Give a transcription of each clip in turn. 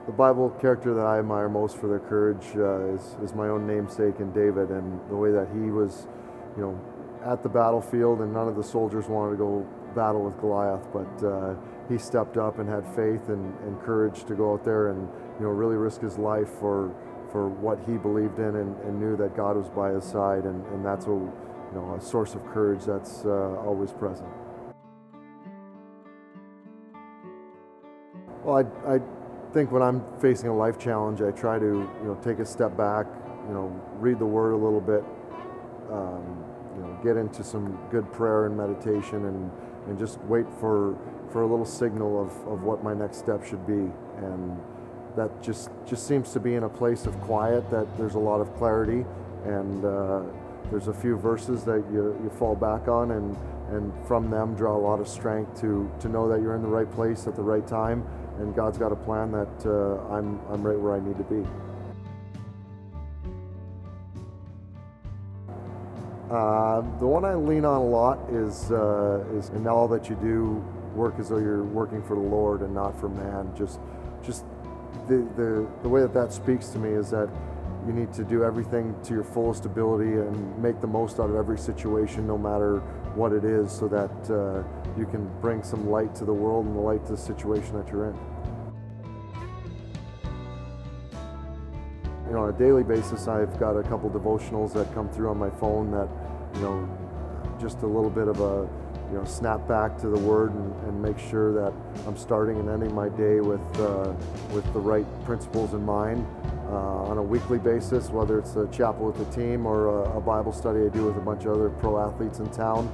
The Bible character that I admire most for their courage is my own namesake in David, and the way that he was, at the battlefield, and none of the soldiers wanted to go battle with Goliath, but he stepped up and had faith and courage to go out there and really risk his life for what he believed in, and knew that God was by his side, and that's a source of courage that's always present. Well, I think when I'm facing a life challenge, I try to take a step back, read the Word a little bit, get into some good prayer and meditation, and just wait for a little signal of what my next step should be. And that just seems to be in a place of quiet, that there's a lot of clarity, and there's a few verses that you fall back on, and from them draw a lot of strength to know that you're in the right place at the right time, and God's got a plan that I'm right where I need to be. The one I lean on a lot is in all that you do, work as though you're working for the Lord and not for man. Just the way that speaks to me is that you need to do everything to your fullest ability and make the most out of every situation, no matter what it is, so that you can bring some light to the world and the light to the situation that you're in. On a daily basis, I've got a couple devotionals that come through on my phone that, just a little bit of a, snap back to the Word and make sure that I'm starting and ending my day with the right principles in mind. On a weekly basis, whether it's a chapel with the team or a Bible study I do with a bunch of other pro athletes in town.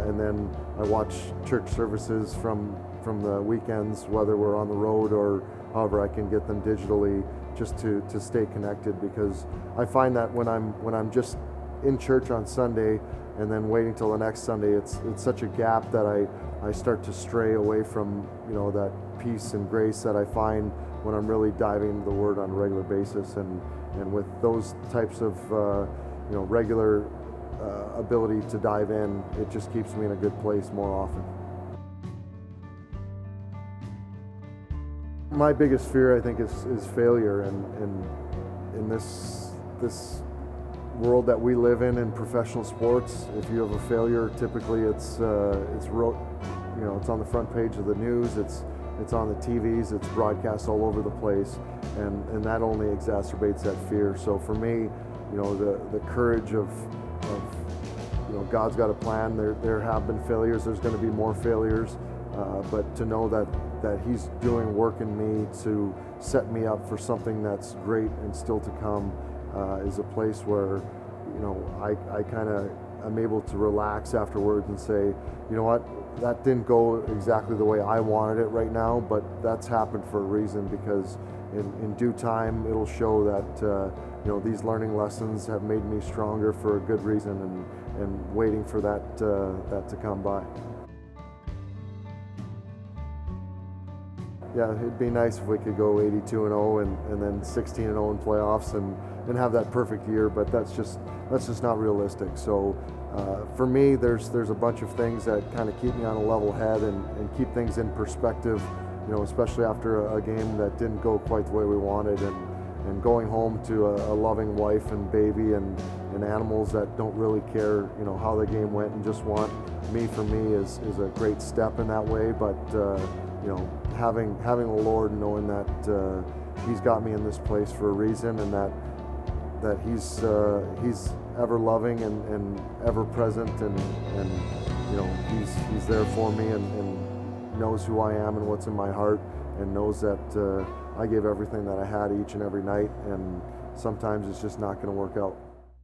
And then I watch church services from the weekends, whether we're on the road or however I can get them digitally, just to stay connected, because I find that when I'm just in church on Sunday and then waiting till the next Sunday, it's such a gap that I start to stray away from that peace and grace that I find when I'm really diving into the Word on a regular basis, and with those types of regular ability to dive in, it just keeps me in a good place more often. My biggest fear, I think, is failure, and in this world that we live in professional sports, if you have a failure, typically it's on the front page of the news, it's on the TVs, it's broadcast all over the place, and that only exacerbates that fear. So for me, the courage of God's got a plan. There have been failures. There's going to be more failures, but to know that He's doing work in me to set me up for something that's great and still to come is a place where I kind of am able to relax afterwards and say, you know what, that didn't go exactly the way I wanted it right now, but that's happened for a reason, because in due time it'll show that these learning lessons have made me stronger for a good reason, and waiting for that to come by. Yeah, it'd be nice if we could go 82-0 and then 16-0 in playoffs and have that perfect year, but that's just not realistic. So for me, there's a bunch of things that kind of keep me on a level head and keep things in perspective, especially after a game that didn't go quite the way we wanted, and going home to a loving wife and baby and animals that don't really care how the game went and just want me for me is a great step in that way. But having the Lord, knowing that He's got me in this place for a reason, and that He's ever loving and ever present, and He's there for me, and knows who I am and what's in my heart, and knows that I give everything that I had each and every night, and sometimes it's just not going to work out.